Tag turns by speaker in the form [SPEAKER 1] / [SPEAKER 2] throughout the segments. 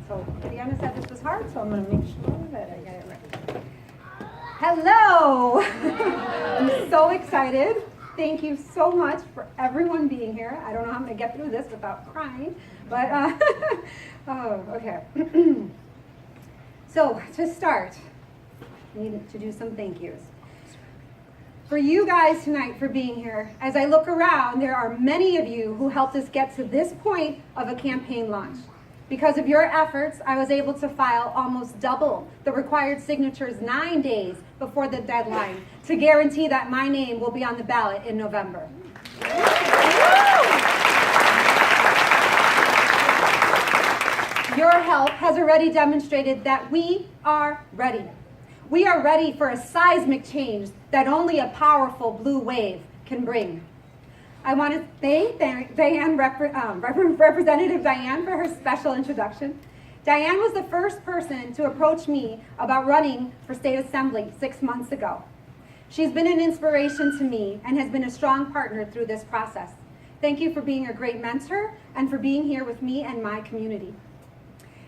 [SPEAKER 1] So Diana said this was hard, so I'm going to make sure that I get it right. Hello! I'm so excited. Thank you so much for everyone being here. I don't know how I'm going to get through this without crying, but, oh, okay. So, to start, I need to do some thank yous. For you guys tonight for being here, as I look around, there are many of you who helped us get to this point of a campaign launch. Because of your efforts, I was able to file almost double the required signatures 9 days before the deadline to guarantee that my name will be on the ballot in November. Your help has already demonstrated that we are ready. We are ready for a seismic change that only a powerful blue wave can bring. I want to thank Representative Diane for her special introduction. Diane was the first person to approach me about running for state assembly 6 months ago. She's been an inspiration to me and has been a strong partner through this process. Thank you for being a great mentor and for being here with me and my community.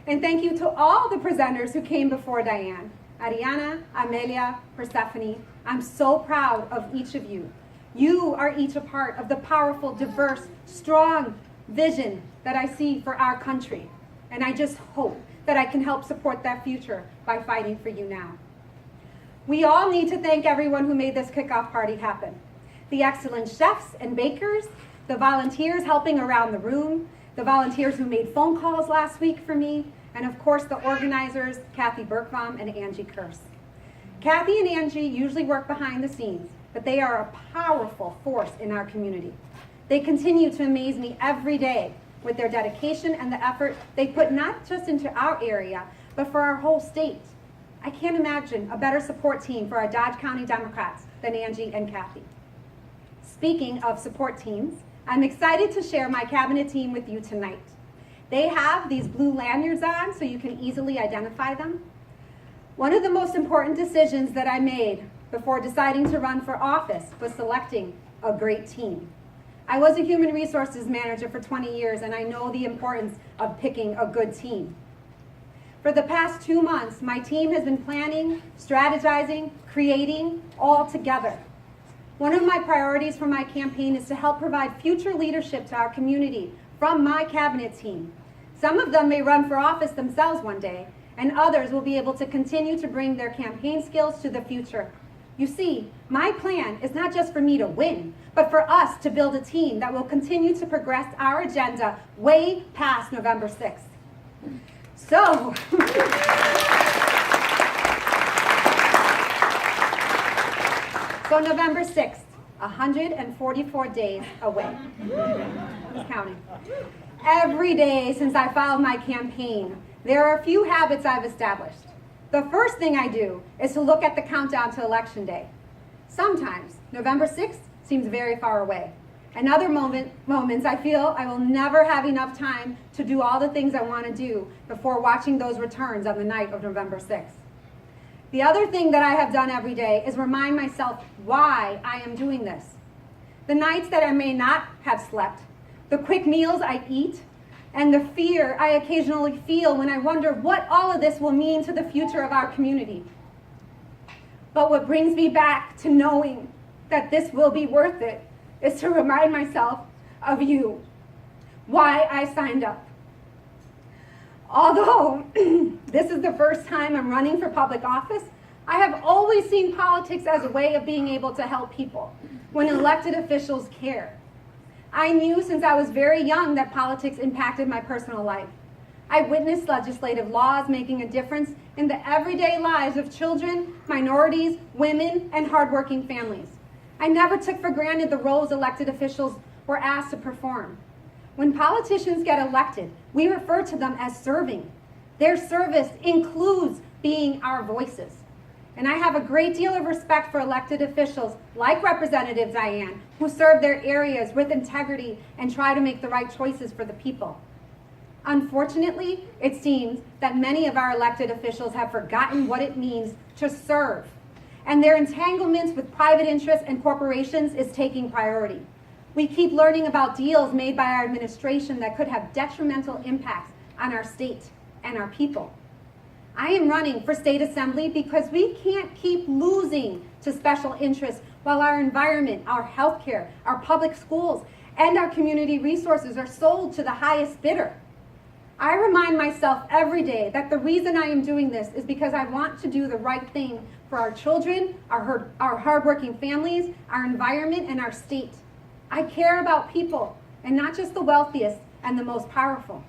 [SPEAKER 1] And thank you to all the presenters who came before Diane. Ariana, Amelia, Persephone, I'm so proud of each of you. You are each a part of the powerful, diverse, strong vision that I see for our country. And I just hope that I can help support that future by fighting for you now. We all need to thank everyone who made this kickoff party happen. The excellent chefs and bakers, the volunteers helping around the room, the volunteers who made phone calls last week for me, and of course the organizers, Kathy Berkbaum and Angie Kurse. Kathy and Angie usually work behind the scenes, but they are a powerful force in our community. They continue to amaze me every day with their dedication and the effort they put not just into our area, but for our whole state. I can't imagine a better support team for our Dodge County Democrats than Angie and Kathy. Speaking of support teams, I'm excited to share my cabinet team with you tonight. They have these blue lanyards on so you can easily identify them. One of the most important decisions that I made before deciding to run for office was selecting a great team. I was a human resources manager for 20 years and I know the importance of picking a good team. For the past 2 months, my team has been planning, strategizing, creating, all together. One of my priorities for my campaign is to help provide future leadership to our community from my cabinet team. Some of them may run for office themselves one day, and others will be able to continue to bring their campaign skills to the future. You see, my plan is not just for me to win, but for us to build a team that will continue to progress our agenda way past November 6th. So, November 6th, 144 days away. Who's counting? Every day since I filed my campaign, there are a few habits I've established. The first thing I do is to look at the countdown to Election Day. Sometimes, November 6th seems very far away. In other moments, I feel I will never have enough time to do all the things I want to do before watching those returns on the night of November 6th. The other thing that I have done every day is remind myself why I am doing this. The nights that I may not have slept, the quick meals I eat, and the fear I occasionally feel when I wonder what all of this will mean to the future of our community. But what brings me back to knowing that this will be worth it is to remind myself of you, why I signed up. Although this is the first time I'm running for public office, I have always seen politics as a way of being able to help people when elected officials care. I knew since I was very young that politics impacted my personal life. I witnessed legislative laws making a difference in the everyday lives of children, minorities, women, and hardworking families. I never took for granted the roles elected officials were asked to perform. When politicians get elected, we refer to them as serving. Their service includes being our voices. And I have a great deal of respect for elected officials like Representative Diane, who serve their areas with integrity and try to make the right choices for the people. Unfortunately, it seems that many of our elected officials have forgotten what it means to serve, and their entanglements with private interests and corporations is taking priority. We keep learning about deals made by our administration that could have detrimental impacts on our state. and our people. I am running for state assembly because we can't keep losing to special interests while our environment, our healthcare, our public schools, and our community resources are sold to the highest bidder. I remind myself every day that the reason I am doing this is because I want to do the right thing for our children, our hardworking families, our environment, and our state. I care about people, and not just the wealthiest and the most powerful.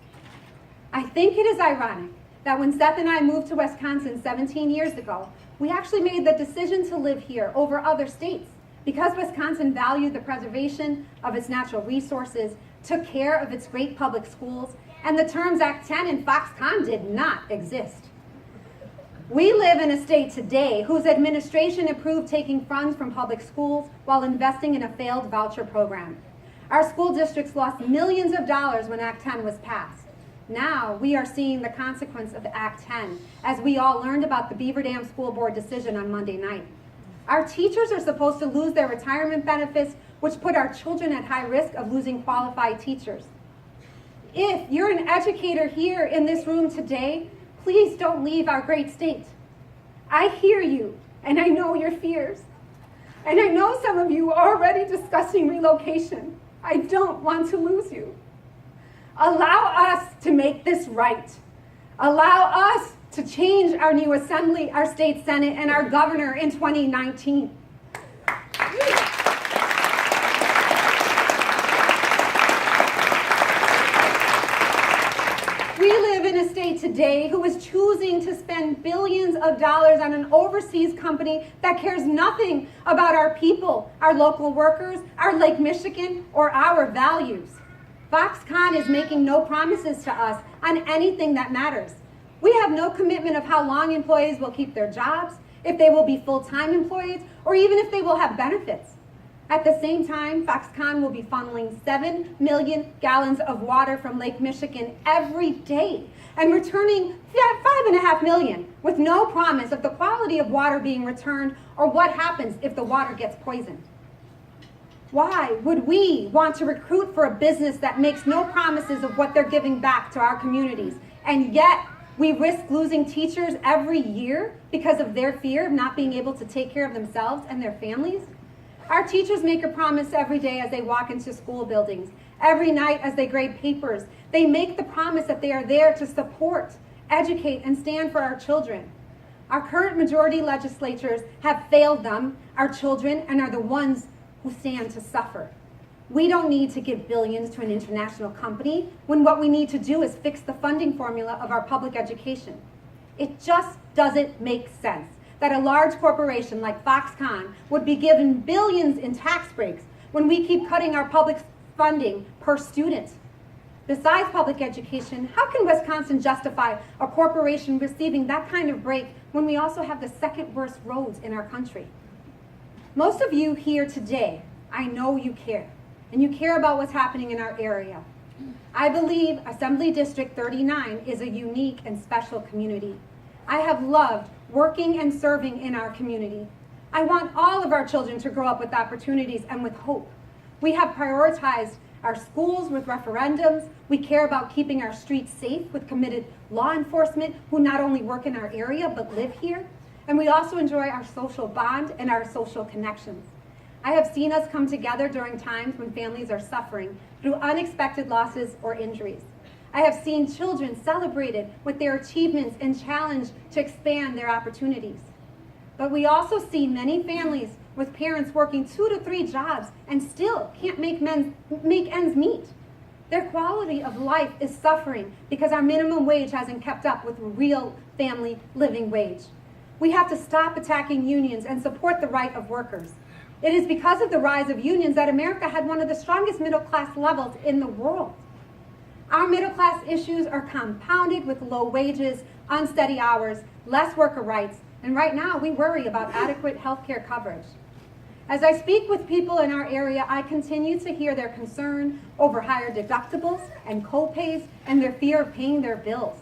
[SPEAKER 1] I think it is ironic that when Seth and I moved to Wisconsin 17 years ago, we actually made the decision to live here over other states because Wisconsin valued the preservation of its natural resources, took care of its great public schools, and the terms Act 10 and Foxconn did not exist. We live in a state today whose administration approved taking funds from public schools while investing in a failed voucher program. Our school districts lost millions of dollars when Act 10 was passed. Now we are seeing the consequence of Act 10 as we all learned about the Beaver Dam School Board decision on Monday night. Our teachers are supposed to lose their retirement benefits, which put our children at high risk of losing qualified teachers. If you're an educator here in this room today, please don't leave our great state. I hear you, and I know your fears. And I know some of you are already discussing relocation. I don't want to lose you. Allow us to make this right. Allow us to change our new assembly, our state senate, and our governor in 2019. We live in a state today who is choosing to spend billions of dollars on an overseas company that cares nothing about our people, our local workers, our Lake Michigan, or our values. Foxconn is making no promises to us on anything that matters. We have no commitment of how long employees will keep their jobs, if they will be full-time employees, or even if they will have benefits. At the same time, Foxconn will be funneling 7 million gallons of water from Lake Michigan every day and returning 5.5 million with no promise of the quality of water being returned or what happens if the water gets poisoned. Why would we want to recruit for a business that makes no promises of what they're giving back to our communities, and yet we risk losing teachers every year because of their fear of not being able to take care of themselves and their families? Our teachers make a promise every day as they walk into school buildings, every night as they grade papers. They make the promise that they are there to support, educate, and stand for our children. Our current majority legislatures have failed them, our children, and are the ones who stand to suffer. We don't need to give billions to an international company when what we need to do is fix the funding formula of our public education. It just doesn't make sense that a large corporation like Foxconn would be given billions in tax breaks when we keep cutting our public funding per student. Besides public education, how can Wisconsin justify a corporation receiving that kind of break when we also have the second worst roads in our country? Most of you here today, I know you care, and you care about what's happening in our area. I believe Assembly District 39 is a unique and special community. I have loved working and serving in our community. I want all of our children to grow up with opportunities and with hope. We have prioritized our schools with referendums. We care about keeping our streets safe with committed law enforcement who not only work in our area but live here. And we also enjoy our social bond and our social connections. I have seen us come together during times when families are suffering through unexpected losses or injuries. I have seen children celebrated with their achievements and challenged to expand their opportunities. But we also see many families with parents working 2 to 3 jobs and still can't make ends meet. Their quality of life is suffering because our minimum wage hasn't kept up with real family living wage. We have to stop attacking unions and support the right of workers. It is because of the rise of unions that America had one of the strongest middle class levels in the world. Our middle class issues are compounded with low wages, unsteady hours, less worker rights, and right now we worry about adequate health care coverage. As I speak with people in our area, I continue to hear their concern over higher deductibles and co-pays and their fear of paying their bills.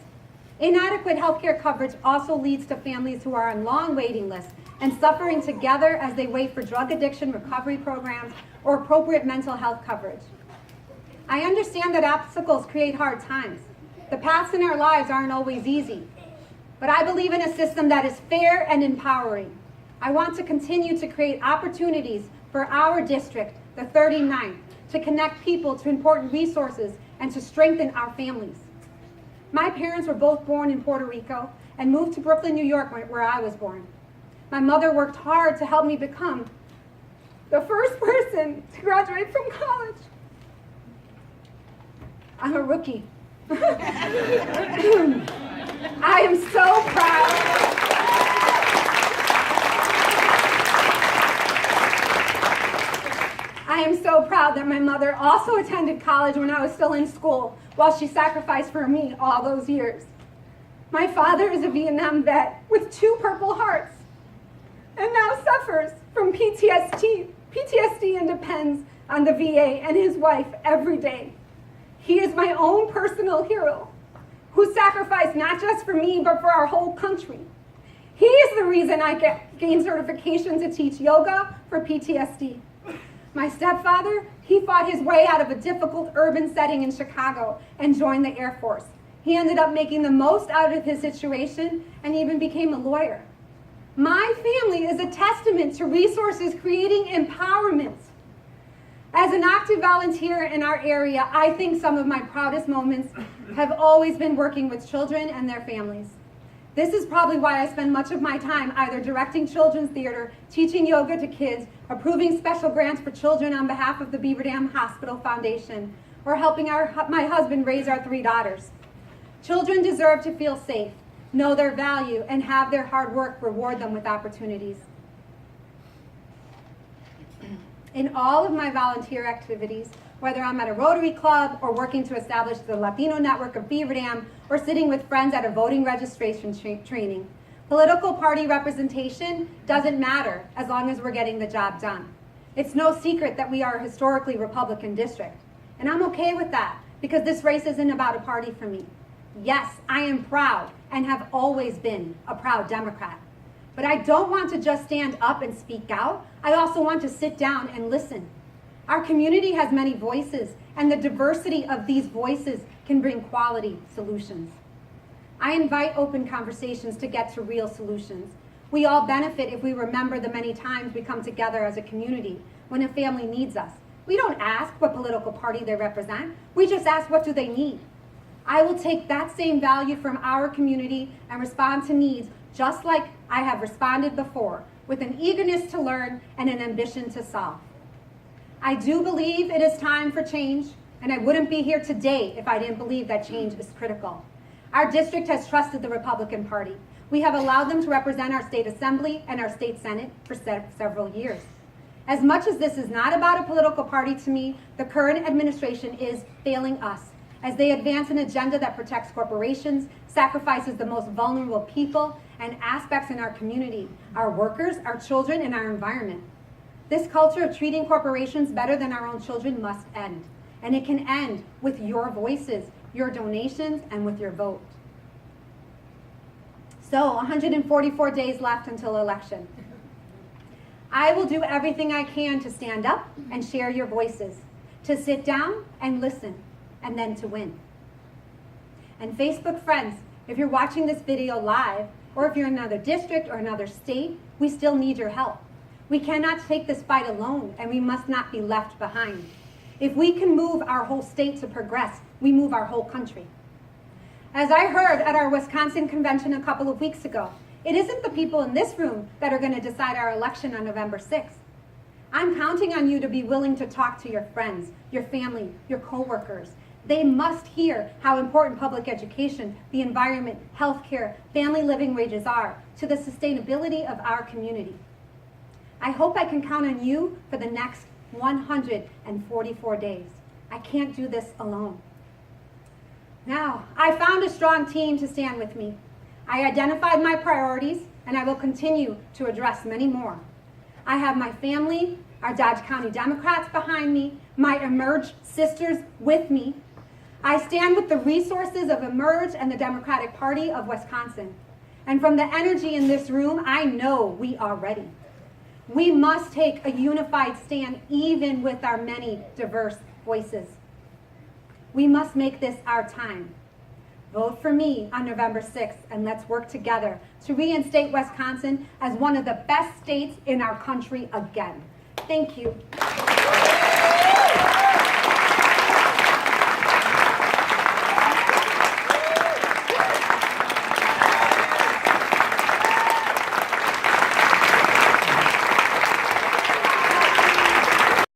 [SPEAKER 1] Inadequate health care coverage also leads to families who are on long waiting lists and suffering together as they wait for drug addiction recovery programs or appropriate mental health coverage. I understand that obstacles create hard times, The paths in our lives aren't always easy, but I believe in a system that is fair and empowering. I want to continue to create opportunities for our district, the 39th, to connect people to important resources and to strengthen our families. My parents were both born in Puerto Rico and moved to Brooklyn, New York, where I was born. My mother worked hard to help me become the first person to graduate from college. I'm a rookie. I am so proud. I am so proud that my mother also attended college when I was still in school, while she sacrificed for me all those years. My father is a Vietnam vet with 2 Purple Hearts and now suffers from PTSD and depends on the VA and his wife every day. He is my own personal hero who sacrificed not just for me, but for our whole country. He is the reason I gained certification to teach yoga for PTSD. My stepfather, he fought his way out of a difficult urban setting in Chicago and joined the Air Force. He ended up making the most out of his situation and even became a lawyer. My family is a testament to resources creating empowerment. As an active volunteer in our area, I think some of my proudest moments have always been working with children and their families. This is probably why I spend much of my time either directing children's theater, teaching yoga to kids, approving special grants for children on behalf of the Beaver Dam Hospital Foundation, or helping my husband raise our 3 daughters. Children deserve to feel safe, know their value, and have their hard work reward them with opportunities. In all of my volunteer activities, whether I'm at a Rotary Club or working to establish the Latino network of Beaver Dam or sitting with friends at a voting registration training, political party representation doesn't matter as long as we're getting the job done. It's no secret that we are a historically Republican district, and I'm okay with that because this race isn't about a party for me. Yes, I am proud and have always been a proud Democrat. But I don't want to just stand up and speak out. I also want to sit down and listen. Our community has many voices, and the diversity of these voices can bring quality solutions. I invite open conversations to get to real solutions. We all benefit if we remember the many times we come together as a community when a family needs us. We don't ask what political party they represent. We just ask what do they need. I will take that same value from our community and respond to needs just like I have responded before, with an eagerness to learn and an ambition to solve. I do believe it is time for change, and I wouldn't be here today if I didn't believe that change is critical. Our district has trusted the Republican Party. We have allowed them to represent our state assembly and our state senate for several years. As much as this is not about a political party to me, the current administration is failing us as they advance an agenda that protects corporations, sacrifices the most vulnerable people and aspects in our community, our workers, our children, and our environment. This culture of treating corporations better than our own children must end. And it can end with your voices, your donations, and with your vote. So, 144 days left until election. I will do everything I can to stand up and share your voices, to sit down and listen, and then to win. And Facebook friends, if you're watching this video live, or if you're in another district or another state, we still need your help. We cannot take this fight alone, and we must not be left behind. If we can move our whole state to progress, we move our whole country. As I heard at our Wisconsin convention a couple of weeks ago, it isn't the people in this room that are going to decide our election on November 6th. I'm counting on you to be willing to talk to your friends, your family, your coworkers. They must hear how important public education, the environment, healthcare, family living wages are to the sustainability of our community. I hope I can count on you for the next 144 days. I can't do this alone. Now, I found a strong team to stand with me. I identified my priorities, and I will continue to address many more. I have my family, our Dodge County Democrats behind me, my Emerge sisters with me. I stand with the resources of Emerge and the Democratic Party of Wisconsin. And from the energy in this room, I know we are ready. We must take a unified stand even with our many diverse voices. We must make this our time. Vote for me on November 6th, and let's work together to reinstate Wisconsin as one of the best states in our country again. Thank you.